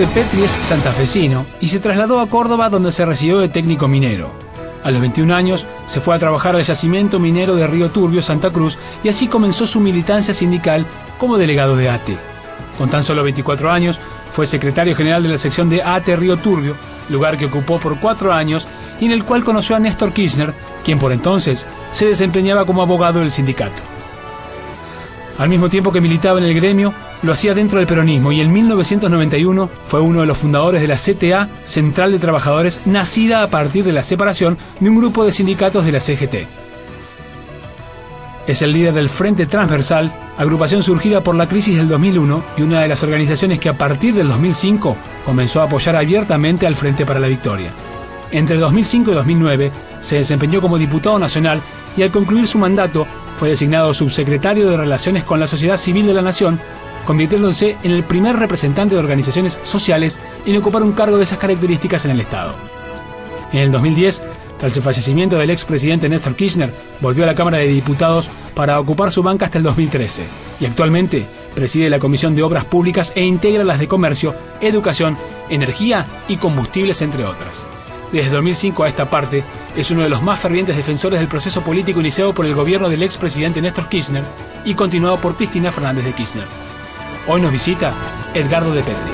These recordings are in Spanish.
de Petri es santafesino y se trasladó a Córdoba, donde se recibió de técnico minero. A los 21 años se fue a trabajar al yacimiento minero de Río Turbio, Santa Cruz, y así comenzó su militancia sindical como delegado de ATE. Con tan solo 24 años fue secretario general de la sección de ATE Río Turbio, lugar que ocupó por 4 años y en el cual conoció a Néstor Kirchner, quien por entonces se desempeñaba como abogado del sindicato. Al mismo tiempo que militaba en el gremio, lo hacía dentro del peronismo y en 1991 fue uno de los fundadores de la CTA, Central de Trabajadores, nacida a partir de la separación de un grupo de sindicatos de la CGT. Es el líder del Frente Transversal, agrupación surgida por la crisis del 2001 y una de las organizaciones que a partir del 2005 comenzó a apoyar abiertamente al Frente para la Victoria. Entre 2005 y 2009 se desempeñó como diputado nacional y al concluir su mandato fue designado subsecretario de Relaciones con la Sociedad Civil de la Nación, convirtiéndose en el primer representante de organizaciones sociales en ocupar un cargo de esas características en el Estado. En el 2010, tras el fallecimiento del expresidente Néstor Kirchner, volvió a la Cámara de Diputados para ocupar su banca hasta el 2013 y actualmente preside la Comisión de Obras Públicas e integra las de Comercio, Educación, Energía y Combustibles, entre otras. Desde 2005 a esta parte, es uno de los más fervientes defensores del proceso político iniciado por el gobierno del expresidente Néstor Kirchner y continuado por Cristina Fernández de Kirchner. Hoy nos visita Edgardo de Petri.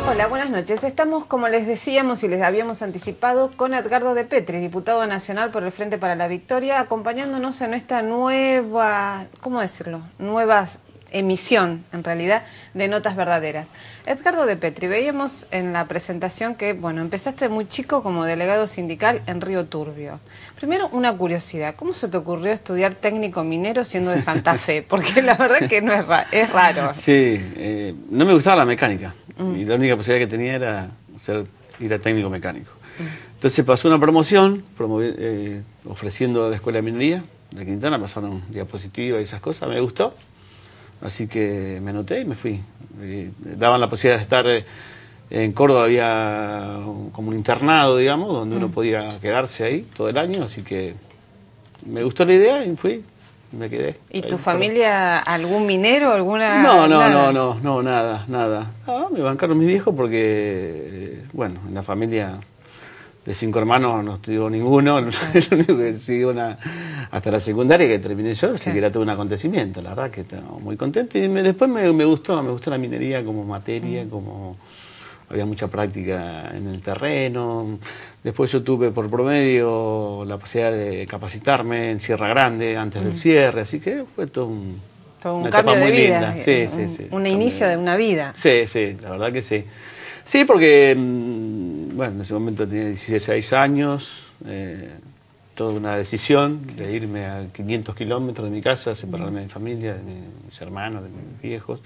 Hola, buenas noches. Estamos, como les decíamos y les habíamos anticipado, con Edgardo de Petri, diputado nacional por el Frente para la Victoria, acompañándonos en esta nueva, ¿cómo decirlo? Nueva emisión, en realidad, de Notas Verdaderas. Edgardo de Petri, veíamos en la presentación que, bueno, empezaste muy chico como delegado sindical en Río Turbio. Primero, una curiosidad, ¿cómo se te ocurrió estudiar técnico minero siendo de Santa Fe? Porque la verdad que no es raro. Sí, no me gustaba la mecánica y la única posibilidad que tenía era ir a técnico mecánico. Entonces pasó una promoción ofreciendo a la Escuela de Minería de Quintana, pasaron diapositivas y esas cosas, me gustó. Así que me anoté y me fui. Daban la posibilidad de estar en Córdoba, había como un internado, digamos, donde uno podía quedarse ahí todo el año, así que me gustó la idea y fui, me quedé. ¿Y tu familia, algún minero, alguna...? No, nada. No, me bancaron mis viejos porque, bueno, en la familia de 5 hermanos no estudió ninguno, es lo único que siguió hasta la secundaria que terminé yo, así que era todo un acontecimiento, la verdad que estaba muy contento. Y después me gustó la minería como materia, como había mucha práctica en el terreno. Después yo tuve por promedio la posibilidad de capacitarme en Sierra Grande antes del cierre, así que fue todo un cambio de vida, sí, un inicio de una vida. Sí, la verdad que sí. Sí, porque, bueno, en ese momento tenía 16 años, toda una decisión de irme a 500 kilómetros de mi casa, separarme de mi familia, de mis hermanos, de mis viejos.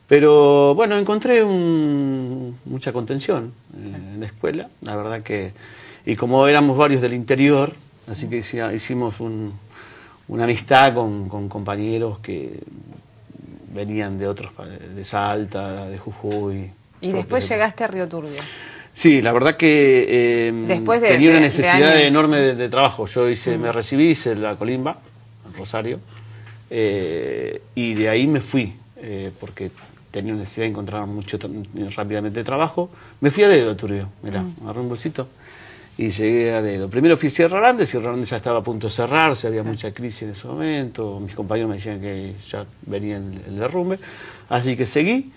Pero, bueno, encontré mucha contención en la escuela, la verdad que... Y como éramos varios del interior, así que hicimos una amistad con compañeros que venían de Salta, de Jujuy. Y después llegaste a Río Turbio. Sí, la verdad que tenía una necesidad enorme de trabajo. Yo me recibí, hice la colimba, en Rosario, y de ahí me fui, porque tenía necesidad de encontrar rápidamente trabajo. Me fui a Dedo, Turbio, mirá, agarré un bolsito y llegué a Dedo. Primero fui a Sierra Grande ya estaba a punto de cerrarse, había mucha crisis en ese momento, mis compañeros me decían que ya venía el derrumbe, así que seguí.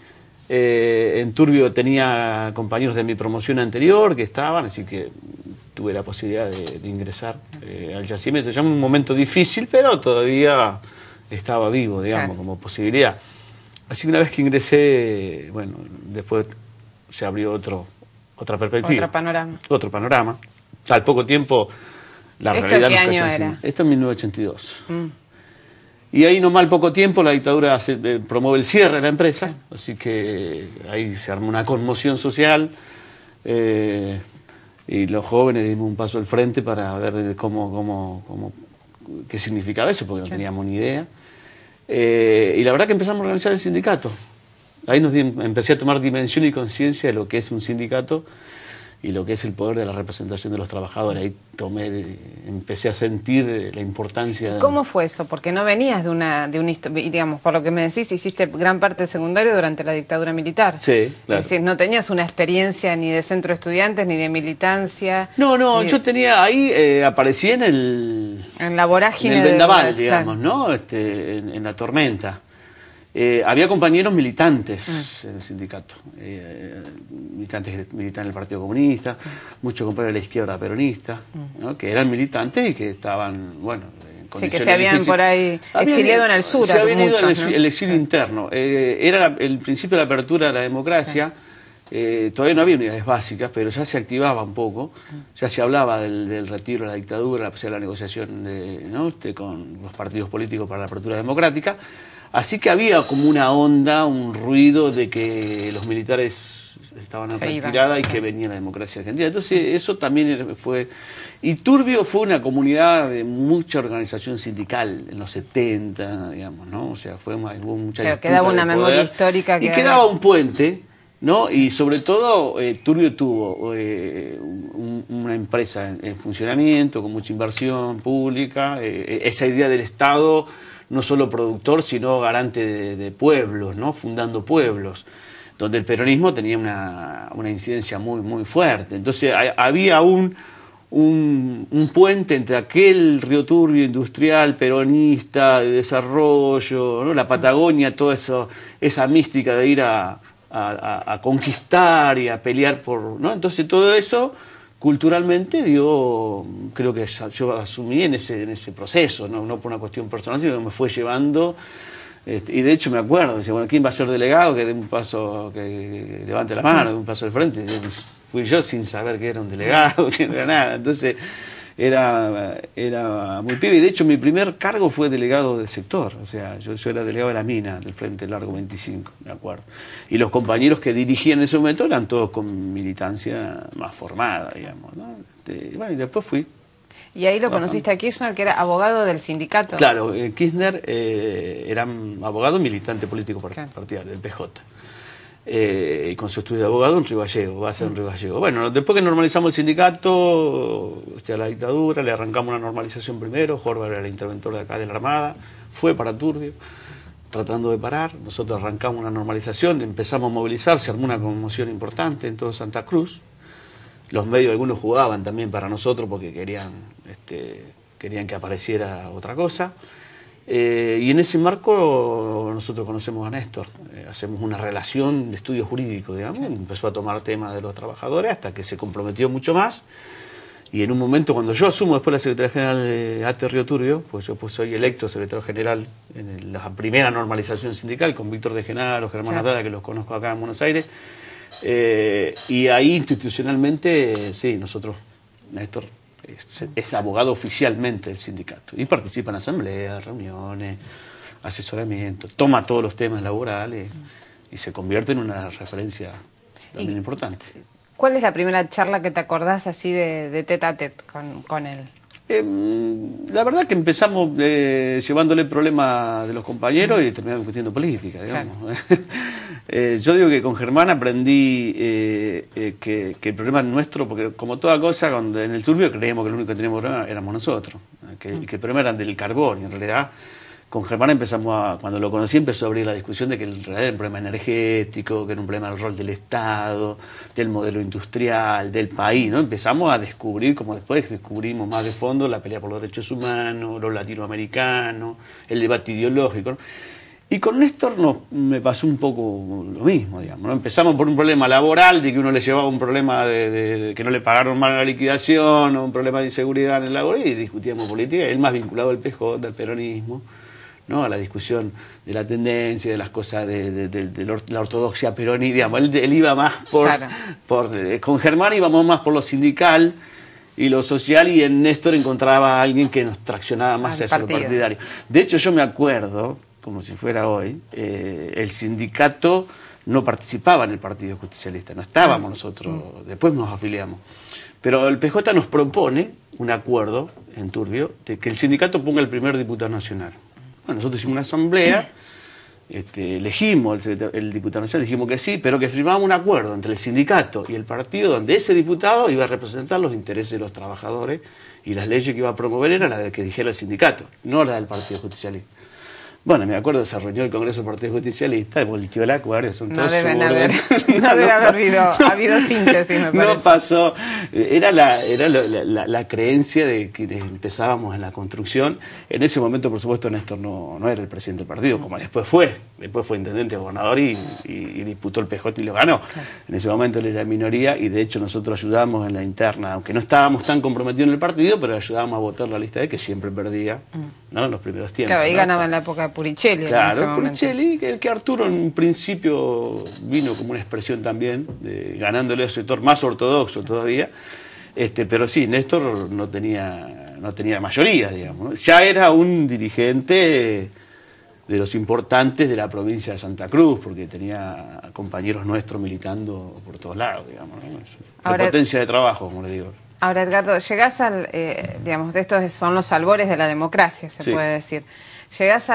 En Turbio tenía compañeros de mi promoción anterior que estaban, así que tuve la posibilidad de ingresar al yacimiento. Ya un momento difícil, pero todavía estaba vivo, digamos, como posibilidad. Así que una vez que ingresé, bueno, después se abrió otra perspectiva. Otro panorama. Al poco tiempo, la realidad... ¿Esto qué año era? Esto en 1982. Y ahí nomás al poco tiempo la dictadura promueve el cierre de la empresa, así que ahí se armó una conmoción social y los jóvenes dimos un paso al frente para ver qué significaba eso, porque no teníamos ni idea. Y la verdad que empezamos a organizar el sindicato. Ahí empecé a tomar dimensión y conciencia de lo que es un sindicato y lo que es el poder de la representación de los trabajadores. Ahí empecé a sentir la importancia. ¿Cómo fue eso? Porque no venías digamos, por lo que me decís, hiciste gran parte del secundario durante la dictadura militar. Sí, claro. Es decir, no tenías una experiencia ni de centro de estudiantes, ni de militancia. No, yo tenía ahí, aparecí en la vorágine. En el vendaval, digamos, ¿no? En la tormenta. Había compañeros militantes en el sindicato, militantes militan en el Partido Comunista, muchos compañeros de la izquierda peronista, ¿no? Que eran militantes y que estaban, bueno, en condiciones que se habían por ahí exiliado en el sur. Se habían ido el exilio interno. Era el principio de la apertura de la democracia. Todavía no había unidades básicas, pero ya se activaba un poco, ya se hablaba del retiro de la dictadura, la negociación ¿no? con los partidos políticos para la apertura democrática. Así que había como una onda, un ruido de que los militares estaban en retirada y que venía la democracia argentina. Entonces eso también fue... Y Turbio fue una comunidad de mucha organización sindical en los 70, digamos, ¿no? O sea, hubo mucha disputa. Quedaba una memoria histórica. Y quedaba un puente, ¿no? Y sobre todo Turbio tuvo una empresa en funcionamiento, con mucha inversión pública, esa idea del Estado... no solo productor, sino garante de pueblos, ¿no? Fundando pueblos, donde el peronismo tenía una incidencia muy fuerte. Entonces había un puente entre aquel Río Turbio industrial, peronista, de desarrollo, ¿no? La Patagonia, toda esa mística de ir a conquistar y a pelear por... ¿no? Entonces todo eso... culturalmente creo que yo asumí en ese proceso, no por una cuestión personal, sino que me fue llevando, y de hecho me acuerdo, decía, bueno, ¿quién va a ser delegado? Que dé un paso, que levante la mano, dé un paso al frente. Fui yo sin saber que era un delegado, que no era nada. Entonces era muy pibe, y de hecho mi primer cargo fue delegado del sector, o sea, yo era delegado de la mina del Frente Largo 25, me acuerdo, y los compañeros que dirigían en ese momento eran todos con militancia más formada, digamos, ¿no? Bueno, y después fui. ¿Y ahí lo conociste a Kirchner, que era abogado del sindicato? Claro, Kirchner era abogado militante político partidario, del PJ. Y con su estudio de abogado en Río Gallego, va a ser en Río Gallego. Bueno, después que normalizamos el sindicato, a la dictadura, le arrancamos una normalización primero, Jorge era el interventor de acá de la Armada, fue para Turbio, tratando de parar, nosotros arrancamos una normalización, empezamos a movilizar, se armó una conmoción importante en todo Santa Cruz, los medios algunos jugaban también para nosotros porque querían que apareciera otra cosa. Y en ese marco nosotros conocemos a Néstor, hacemos una relación de estudio jurídico, digamos, y empezó a tomar temas de los trabajadores hasta que se comprometió mucho más, y en un momento cuando yo asumo después la Secretaría General de ATE Río Turbio, pues yo soy electo secretario general en la primera normalización sindical con Víctor de Genaro, Germán Haddad, que los conozco acá en Buenos Aires, y ahí institucionalmente, sí, Néstor es abogado oficialmente del sindicato y participa en asambleas, reuniones, asesoramiento, toma todos los temas laborales y se convierte en una referencia también importante. ¿Cuál es la primera charla que te acordás así de tete a tete con él? La verdad que empezamos llevándole problemas de los compañeros y terminamos discutiendo política, digamos. Claro. Yo digo que con Germán aprendí que el problema es nuestro, porque como toda cosa, cuando en el Turbio creíamos que lo único que teníamos problema éramos nosotros, que el problema era del carbón, y en realidad con Germán empezamos cuando lo conocí empezó a abrir la discusión de que en realidad era un problema energético, que era un problema del rol del Estado, del modelo industrial, del país, ¿no? Empezamos a descubrir, como después descubrimos más de fondo, la pelea por los derechos humanos, los latinoamericanos, el debate ideológico, ¿no? Y con Néstor me pasó un poco lo mismo, digamos, ¿no? Empezamos por un problema laboral, de que uno le llevaba un problema de que no le pagaron mal la liquidación, o un problema de inseguridad en el labor, y discutíamos política, él más vinculado al PJ, al peronismo, ¿no? A la discusión de la tendencia, de las cosas de la ortodoxia peronista, digamos, él iba más claro. Con Germán íbamos más por lo sindical y lo social, y en Néstor encontraba a alguien que nos traccionaba más hacia lo partidario. De hecho, yo me acuerdo, como si fuera hoy, el sindicato no participaba en el Partido Justicialista, no estábamos nosotros, después nos afiliamos. Pero el PJ nos propone un acuerdo en Turbio de que el sindicato ponga el primer diputado nacional. Bueno, nosotros hicimos una asamblea elegimos el diputado nacional, dijimos que sí, pero que firmábamos un acuerdo entre el sindicato y el partido donde ese diputado iba a representar los intereses de los trabajadores y las leyes que iba a promover era la de que dijera el sindicato, no la del Partido Justicialista. Bueno, me acuerdo, se reunió el Congreso del Partido Justicialista, volteó el acuario, son todos no debe haber habido síntesis, me parece. No pasó, era la creencia de quienes empezábamos en la construcción. En ese momento, por supuesto, Néstor no era el presidente del partido, como después fue intendente, gobernador y disputó el PJ y lo ganó. Claro. En ese momento él era minoría y de hecho nosotros ayudamos en la interna, aunque no estábamos tan comprometidos en el partido, pero ayudábamos a votar la lista de que siempre perdía, ¿no? En los primeros tiempos. Claro, ahí ganaba en la época de Puricelli. Claro, Puricelli, que Arturo en un principio vino como una expresión también, ganándole al sector más ortodoxo todavía, pero sí, Néstor no tenía mayoría, digamos, ¿no? Ya era un dirigente de los importantes de la provincia de Santa Cruz, porque tenía compañeros nuestros militando por todos lados, digamos, ¿no? Ahora, potencia de trabajo, como le digo. Ahora, Edgardo, llegás al, digamos, estos son los albores de la democracia, se puede decir. Llegás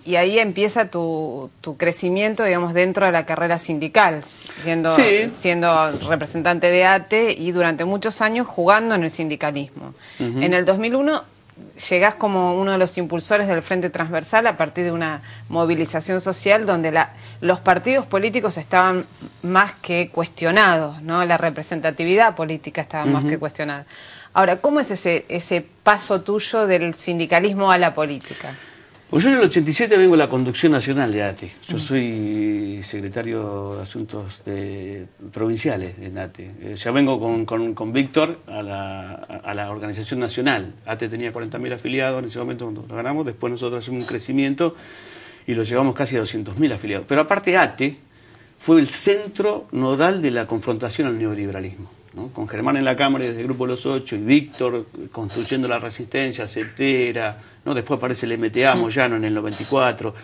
y ahí empieza tu crecimiento, digamos, dentro de la carrera sindical, siendo representante de ATE y durante muchos años jugando en el sindicalismo. En el 2001 llegás como uno de los impulsores del Frente Transversal a partir de una movilización social donde los partidos políticos estaban más que cuestionados, ¿no? La representatividad política estaba más que cuestionada. Ahora, ¿cómo es ese paso tuyo del sindicalismo a la política? Pues yo en el 87 vengo a la conducción nacional de ATE. Yo soy secretario de Asuntos Provinciales en ATE. Ya vengo con Víctor a la organización nacional. ATE tenía 40.000 afiliados en ese momento cuando lo ganamos. Después nosotros hacemos un crecimiento y lo llevamos casi a 200.000 afiliados. Pero aparte ATE fue el centro nodal de la confrontación al neoliberalismo, ¿no? Con Germán en la Cámara desde el Grupo Los Ocho y Víctor construyendo la resistencia, Cetera, ¿no? Después aparece el MTA Moyano en el 94.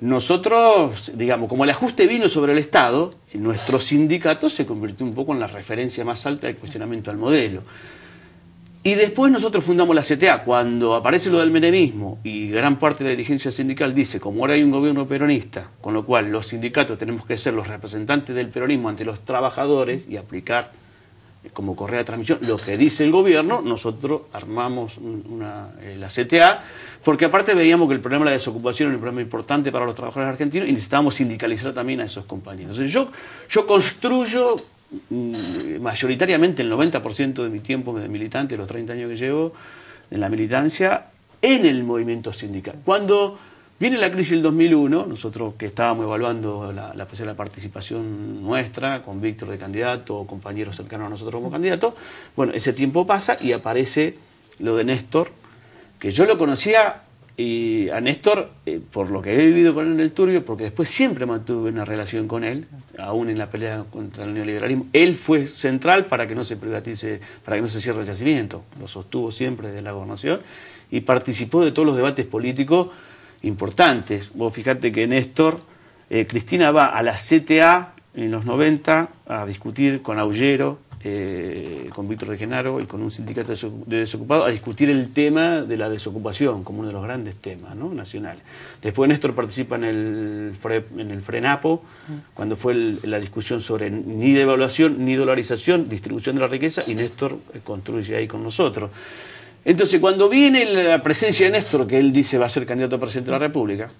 Nosotros, digamos, como el ajuste vino sobre el Estado, nuestro sindicato se convirtió un poco en la referencia más alta del cuestionamiento al modelo. Y después nosotros fundamos la CTA, cuando aparece lo del menemismo y gran parte de la dirigencia sindical dice, como ahora hay un gobierno peronista, con lo cual los sindicatos tenemos que ser los representantes del peronismo ante los trabajadores y aplicar como correa de transmisión lo que dice el gobierno, nosotros armamos la CTA, porque aparte veíamos que el problema de la desocupación era un problema importante para los trabajadores argentinos y necesitábamos sindicalizar también a esos compañeros. Entonces yo construyo mayoritariamente el 90% de mi tiempo de militante, los 30 años que llevo en la militancia, en el movimiento sindical. Cuando viene la crisis del 2001, nosotros que estábamos evaluando la participación nuestra, con Víctor de candidato, o compañeros cercanos a nosotros como candidatos, bueno, ese tiempo pasa y aparece lo de Néstor, que yo lo conocía y a Néstor por lo que he vivido con él en el Turbio, porque después siempre mantuve una relación con él, aún en la pelea contra el neoliberalismo. Él fue central para que no se privatice, para que no se cierre el yacimiento, lo sostuvo siempre desde la gobernación y participó de todos los debates políticos importantes. Vos fijate que Néstor, Cristina va a la CTA en los 90 a discutir con Aullero, con Víctor de Genaro y con un sindicato de desocupados a discutir el tema de la desocupación como uno de los grandes temas, ¿no?, nacionales. Después Néstor participa en el FRENAPO, cuando fue la discusión sobre ni devaluación ni dolarización, distribución de la riqueza, y Néstor construye ahí con nosotros. Entonces, cuando viene la presencia de Néstor, que él dice va a ser candidato a presidente de la República...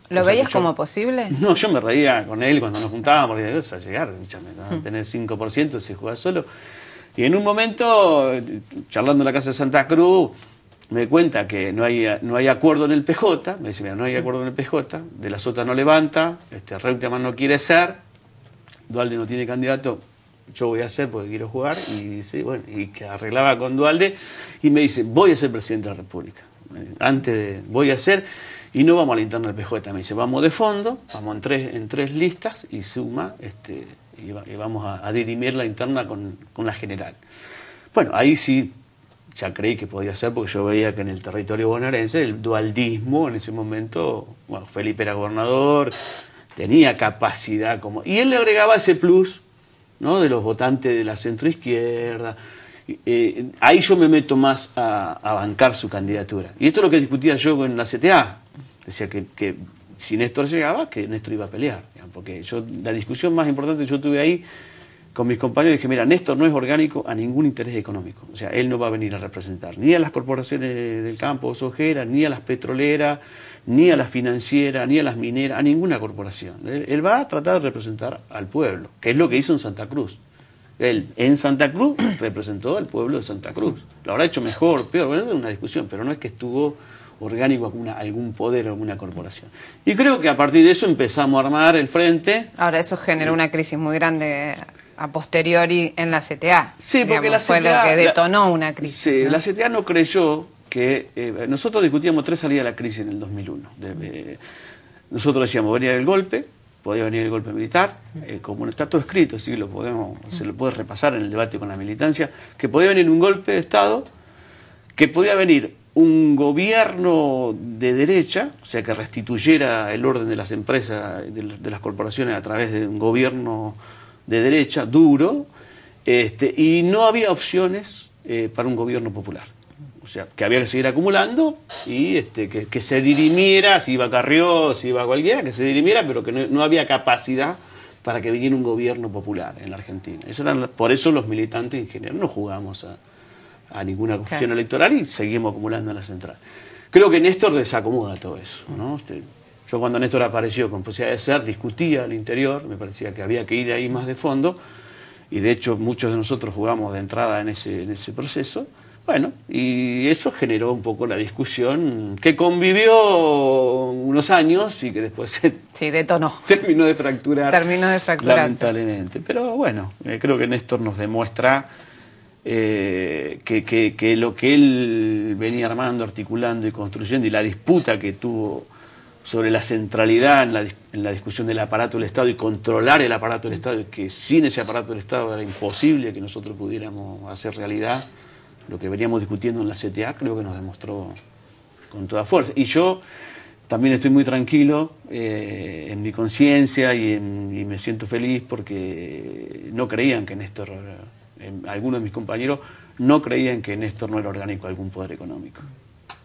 ¿Lo veías como posible? No, yo me reía con él cuando nos juntábamos, porque vas a llegar, a tener 5% si juega solo. Y en un momento, charlando en la casa de Santa Cruz, me cuenta que no hay acuerdo en el PJ, me dice, mira, no hay acuerdo en el PJ, de la Sota no levanta, Reutemann no quiere ser, Duhalde no tiene candidato, yo voy a ser porque quiero jugar, y dice, bueno, y que arreglaba con Duhalde, y me dice, voy a ser presidente de la República, voy a ser, y no vamos a la interna del PJ, me dice, vamos de fondo, vamos en tres listas, y suma, y vamos a dirimir la interna con la general. Bueno, ahí sí, ya creí que podía ser, porque yo veía que en el territorio bonaerense, el dualdismo en ese momento, bueno, Felipe era gobernador, tenía capacidad como... Y él le agregaba ese plus, ¿no?, de los votantes de la centroizquierda. Ahí yo me meto más a bancar su candidatura. Y esto es lo que discutía yo con la CTA. Decía que si Néstor llegaba, que Néstor iba a pelear. Digamos, porque la discusión más importante que yo tuve ahí con mis compañeros, dije, mira, Néstor no es orgánico a ningún interés económico. O sea, él no va a venir a representar ni a las corporaciones del campo sojeras, ni a las petroleras, ni a las financieras, ni a las mineras, a ninguna corporación. Él va a tratar de representar al pueblo, que es lo que hizo en Santa Cruz. Él en Santa Cruz representó al pueblo de Santa Cruz. Lo habrá hecho mejor, peor, bueno, es una discusión, pero no es que estuvo orgánico a algún poder o alguna corporación. Y creo que a partir de eso empezamos a armar el frente. Ahora, eso generó una crisis muy grande a posteriori en la CTA. Sí, porque digamos, la fue CTA, lo que detonó una crisis. Sí, ¿no? La CTA no creyó que... nosotros discutíamos 3 salidas de la crisis en el 2001. Nosotros decíamos, venía el golpe, podía venir el golpe militar, como está todo escrito, así que se lo puede repasar en el debate con la militancia, que podía venir un golpe de Estado, que podía venir un gobierno de derecha, o sea, que restituyera el orden de las empresas, de las corporaciones a través de un gobierno de derecha, duro, y no había opciones para un gobierno popular. O sea, que había que seguir acumulando y que se dirimiera, si iba Carrió, si iba cualquiera, que se dirimiera, pero que no había capacidad para que viniera un gobierno popular en la Argentina. Por eso los militantes en general no jugamos a ninguna cuestión electoral y seguimos acumulando en la central. Creo que Néstor desacomoda todo eso, ¿no? Yo cuando Néstor apareció con posibilidad de ser, discutía al interior, me parecía que había que ir ahí más de fondo, y de hecho muchos de nosotros jugamos de entrada en ese proceso. Bueno, y eso generó un poco la discusión que convivió unos años y que después detonó. Terminó de fracturar. Lamentablemente. Pero bueno, creo que Néstor nos demuestra que lo que él venía armando, articulando y construyendo, y la disputa que tuvo sobre la centralidad en la discusión del aparato del Estado y controlar el aparato del Estado, y que sin ese aparato del Estado era imposible que nosotros pudiéramos hacer realidad lo que veníamos discutiendo en la CTA, creo que nos demostró con toda fuerza. Y yo también estoy muy tranquilo en mi conciencia y me siento feliz porque no creían que Néstor, algunos de mis compañeros no creían que Néstor no era orgánico a algún poder económico.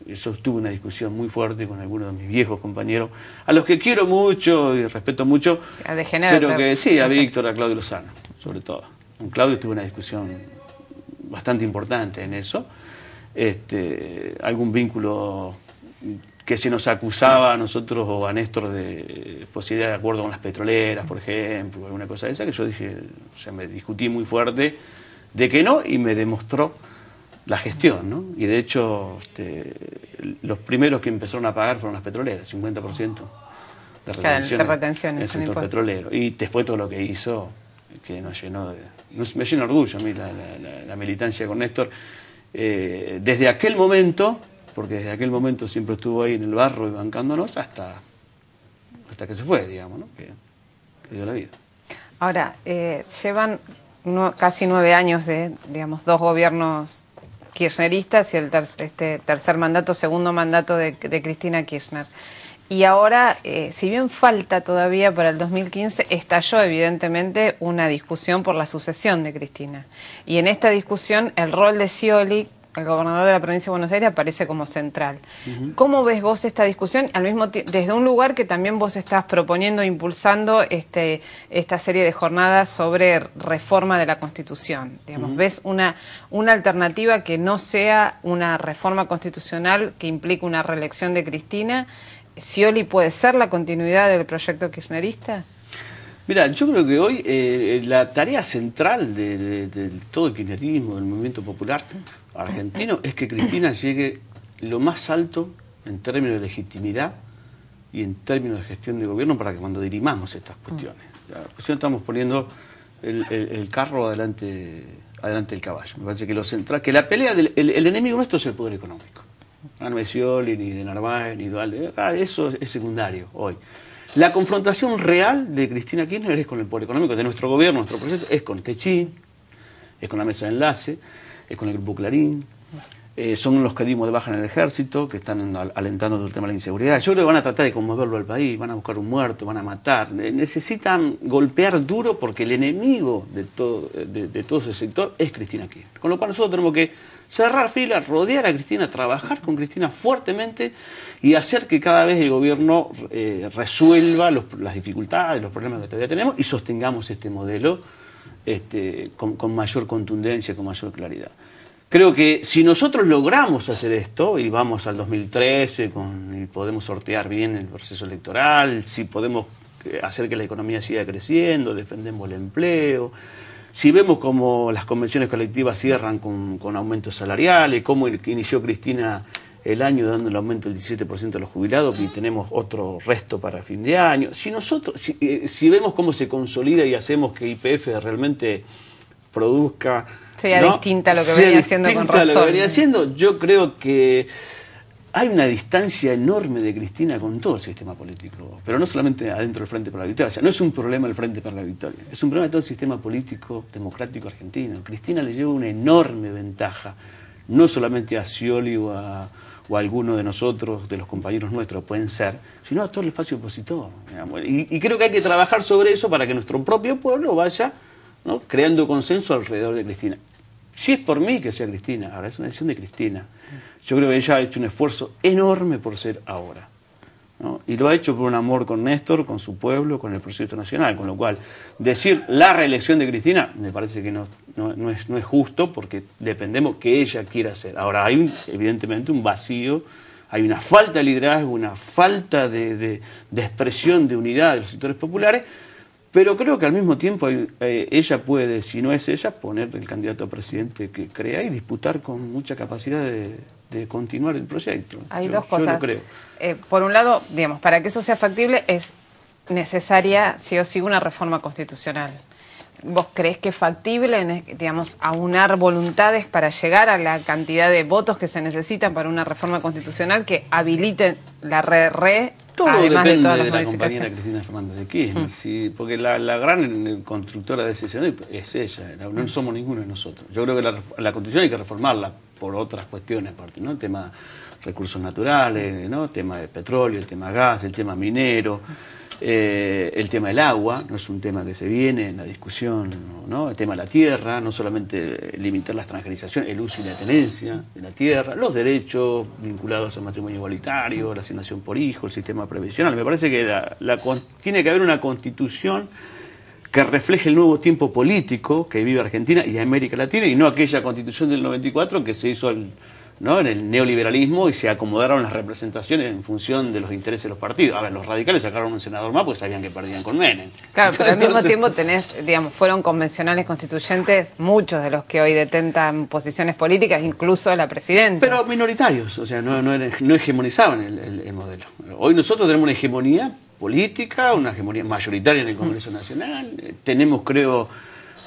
Eso tuve una discusión muy fuerte con algunos de mis viejos compañeros, a los que quiero mucho y respeto mucho, pero que sí, a Víctor, a Claudio Lozano, sobre todo. Con Claudio tuve una discusión bastante importante en eso. Algún vínculo que se nos acusaba a nosotros o a Néstor de posibilidad de acuerdo con las petroleras, por ejemplo, alguna cosa de esa, que yo dije, o sea, me discutí muy fuerte de que no, y me demostró la gestión, ¿no? Y de hecho, los primeros que empezaron a pagar fueron las petroleras, 50% de retención en el sector petrolero. Y después todo lo que hizo, que nos llenó me llena de orgullo a mí la militancia con Néstor. Desde aquel momento, porque desde aquel momento siempre estuvo ahí en el barro y bancándonos, hasta que se fue, digamos, ¿no? que dio la vida. Ahora, llevan casi 9 años de, digamos, 2 gobiernos kirchneristas y el tercer mandato, segundo mandato de Cristina Kirchner. Y ahora, si bien falta todavía para el 2015, estalló evidentemente una discusión por la sucesión de Cristina. Y en esta discusión el rol de Scioli, el gobernador de la provincia de Buenos Aires, aparece como central. ¿Cómo ves vos esta discusión? Al mismo desde un lugar que también vos estás proponiendo, impulsando esta serie de jornadas sobre reforma de la Constitución. Digamos, ¿ves una alternativa que no sea una reforma constitucional que implique una reelección de Cristina? ¿Scioli puede ser la continuidad del proyecto kirchnerista? Mira, yo creo que hoy la tarea central de todo el kirchnerismo, del movimiento popular argentino, es que Cristina llegue lo más alto en términos de legitimidad y en términos de gestión de gobierno para que cuando dirimamos estas cuestiones. La cuestión estamos poniendo el carro adelante del caballo. Me parece que lo central, que la pelea, el enemigo nuestro es el poder económico. No es Scioli, ni de Narváez, ni de Duhalde. Eso es secundario hoy. La confrontación real de Cristina Kirchner es con el poder económico de nuestro gobierno, nuestro proyecto, es con Techín, es con la mesa de enlace, es con el Grupo Clarín, son los que dimos de baja en el ejército, que están alentando el tema de la inseguridad. Yo creo que van a tratar de conmoverlo al país, van a buscar un muerto, van a matar. Necesitan golpear duro porque el enemigo de todo ese sector es Cristina Kirchner. Con lo cual nosotros tenemos que cerrar filas, rodear a Cristina, trabajar con Cristina fuertemente y hacer que cada vez el gobierno resuelva las dificultades, los problemas que todavía tenemos y sostengamos este modelo con mayor contundencia, con mayor claridad. Creo que si nosotros logramos hacer esto y vamos al 2013 y podemos sortear bien el proceso electoral, si podemos hacer que la economía siga creciendo, defendemos el empleo, si vemos cómo las convenciones colectivas cierran con aumentos salariales, cómo inició Cristina el año dando el aumento del 17% a los jubilados y tenemos otro resto para fin de año, si vemos cómo se consolida y hacemos que YPF realmente produzca... Sea distinta a lo que venía haciendo con Repsol. Yo creo que hay una distancia enorme de Cristina con todo el sistema político, pero no solamente adentro del Frente para la Victoria. O sea, no es un problema el Frente para la Victoria, es un problema de todo el sistema político democrático argentino. Cristina le lleva una enorme ventaja, no solamente a Scioli o a alguno de nosotros, de los compañeros nuestros, pueden ser, sino a todo el espacio opositor. Y creo que hay que trabajar sobre eso para que nuestro propio pueblo vaya, ¿no?, creando consenso alrededor de Cristina. Si es por mí que sea Cristina, ahora es una decisión de Cristina. Yo creo que ella ha hecho un esfuerzo enorme por ser ahora, ¿no? Y lo ha hecho por un amor con Néstor, con su pueblo, con el proyecto nacional, con lo cual decir la reelección de Cristina me parece que no es justo porque dependemos que ella quiera hacer. Ahora hay evidentemente un vacío, hay una falta de liderazgo, una falta de expresión de unidad de los sectores populares. Pero creo que al mismo tiempo ella puede, si no es ella, poner el candidato a presidente que crea y disputar con mucha capacidad de continuar el proyecto. Hay dos cosas. Yo lo creo. Por un lado, digamos, para que eso sea factible es necesaria sí o sí una reforma constitucional. ¿Vos creés que es factible, digamos, aunar voluntades para llegar a la cantidad de votos que se necesitan para una reforma constitucional que habilite la todo además depende de todas las la compañera Cristina Fernández de Kirchner, ¿sí? Porque la gran constructora de ese escenario es ella, no somos ninguno de nosotros. Yo creo que la Constitución hay que reformarla por otras cuestiones aparte, ¿no? El tema de recursos naturales, ¿no? El tema de petróleo, el tema gas, el tema minero, el tema del agua, no es un tema que se viene en la discusión, ¿no? El tema de la tierra, no solamente limitar la extranjerización, el uso y la tenencia de la tierra, los derechos vinculados al matrimonio igualitario, la asignación por hijo, el sistema previsional. Me parece que tiene que haber una constitución que refleje el nuevo tiempo político que vive Argentina y América Latina, y no aquella constitución del 94 que se hizo ¿no?, en el neoliberalismo y se acomodaron las representaciones en función de los intereses de los partidos. A ver, los radicales sacaron un senador más porque sabían que perdían con Menem. Claro, pero al mismo tiempo digamos, fueron convencionales constituyentes muchos de los que hoy detentan posiciones políticas, incluso la presidenta. Pero minoritarios, o sea, no hegemonizaban el modelo. Hoy nosotros tenemos una hegemonía política, una hegemonía mayoritaria en el Congreso Nacional, tenemos, creo,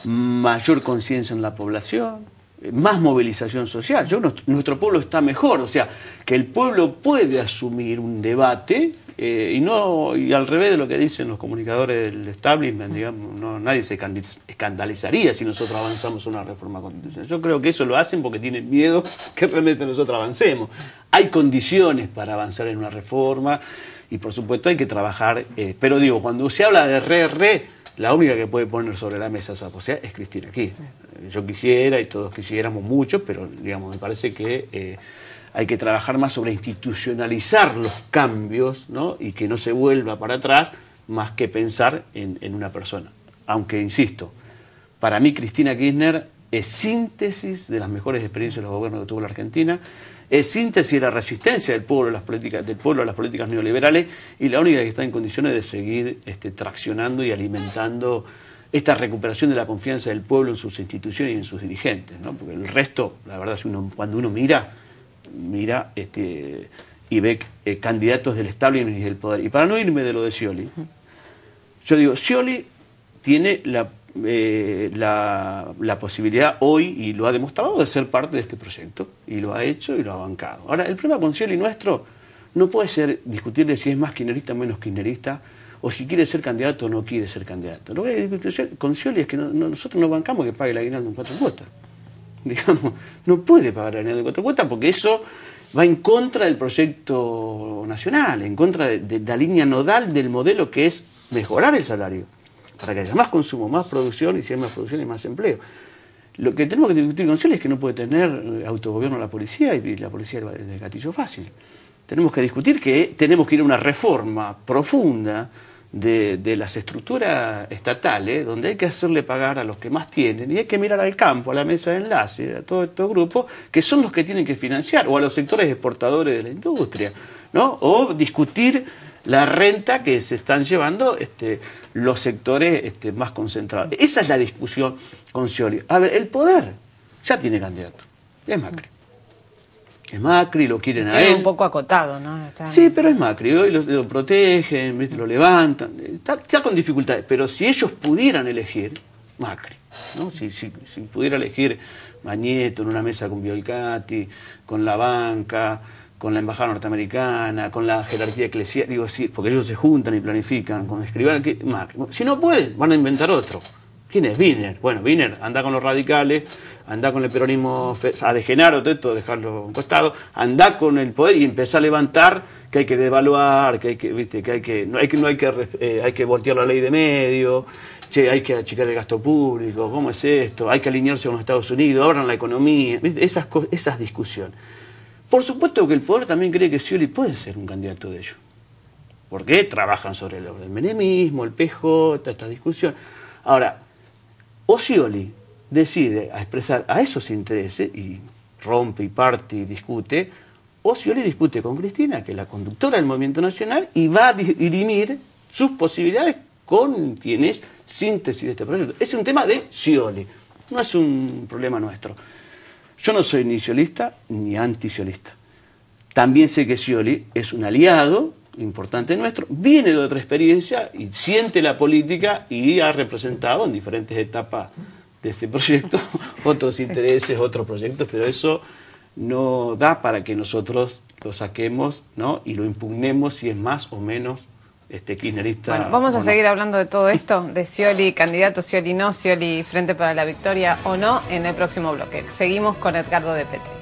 mayor conciencia en la población, más movilización social. Nuestro pueblo está mejor, o sea, que el pueblo puede asumir un debate y al revés de lo que dicen los comunicadores del establishment, digamos, nadie se escandalizaría si nosotros avanzamos una reforma constitucional. Yo creo que eso lo hacen porque tienen miedo que realmente nosotros avancemos. Hay condiciones para avanzar en una reforma y por supuesto hay que trabajar, pero digo, cuando se habla de la única que puede poner sobre la mesa esa posibilidad es Cristina Kirchner. Yo quisiera y todos quisiéramos mucho, pero digamos, me parece que hay que trabajar más sobre institucionalizar los cambios, ¿no?, y que no se vuelva para atrás más que pensar en una persona. Aunque, insisto, para mí Cristina Kirchner es síntesis de las mejores experiencias de los gobiernos que tuvo la Argentina, es síntesis de la resistencia del pueblo a las políticas neoliberales y la única que está en condiciones de seguir traccionando y alimentando esta recuperación de la confianza del pueblo en sus instituciones y en sus dirigentes, ¿no? Porque el resto, la verdad, cuando uno mira y ve candidatos del establishment y del poder. Y para no irme de lo de Scioli, yo digo, Scioli tiene la posibilidad hoy, y lo ha demostrado, de ser parte de este proyecto, y lo ha hecho y lo ha bancado. Ahora, el problema con Scioli nuestro no puede ser discutirle si es más kirchnerista o menos kirchnerista, o si quiere ser candidato o no quiere ser candidato. Lo que hay que discutir con Scioli es que nosotros no bancamos que pague el aguinaldo en 4 cuotas. digamos, no puede pagar el aguinaldo de 4 cuotas porque eso va en contra del proyecto nacional, en contra de la línea nodal del modelo que es mejorar el salario, para que haya más consumo, más producción, y si hay más producción hay más empleo. Lo que tenemos que discutir con Scioli es que no puede tener autogobierno la policía y la policía es de gatillo fácil. Tenemos que discutir que tenemos que ir a una reforma profunda de las estructuras estatales, donde hay que hacerle pagar a los que más tienen, y hay que mirar al campo, a la mesa de enlace, a todos estos grupos, que son los que tienen que financiar, o a los sectores exportadores de la industria, ¿no? O discutir la renta que se están llevando los sectores más concentrados. Esa es la discusión con Scioli. A ver, el poder ya tiene candidato, es Macri. Es Macri, lo quieren a él. Un poco acotado, ¿no? Sí, pero es Macri, hoy lo protegen, lo levantan, está con dificultades, pero si ellos pudieran elegir, Macri, ¿no? Si pudiera elegir Mañeto en una mesa con Biolcati, con la banca, con la embajada norteamericana, con la jerarquía eclesiástica, digo, sí, porque ellos se juntan y planifican, con Escribano, Macri. Si no pueden, van a inventar otro. ¿Quién es? Wiener. Bueno, Wiener anda con los radicales, anda con el peronismo a de Genaro, todo esto, dejarlo a un costado, anda con el poder y empezar a levantar que hay que devaluar, que hay que, viste, que hay que voltear la ley de medio, che, hay que achicar el gasto público, ¿cómo es esto? Hay que alinearse con los Estados Unidos, abran la economía, ¿viste? Esas discusiones. Por supuesto que el poder también cree que Scioli puede ser un candidato de ellos, porque trabajan sobre el menemismo, el PJ, esta discusión. Ahora, o Scioli decide a expresar a esos intereses y rompe y parte y discute, o Scioli discute con Cristina, que es la conductora del movimiento nacional, y va a dirimir sus posibilidades con quien es síntesis de este proyecto. Es un tema de Scioli, no es un problema nuestro. Yo no soy ni sciolista ni anti-sciolista. También sé que Scioli es un aliado importante nuestro, viene de otra experiencia y siente la política y ha representado en diferentes etapas de este proyecto otros intereses, otros proyectos, pero eso no da para que nosotros lo saquemos, ¿no? Y lo impugnemos si es más o menos kirchnerista. Bueno, vamos a seguir hablando de todo esto, de Scioli candidato, Scioli no, Scioli Frente para la Victoria o no, en el próximo bloque. Seguimos con Edgardo de Petri.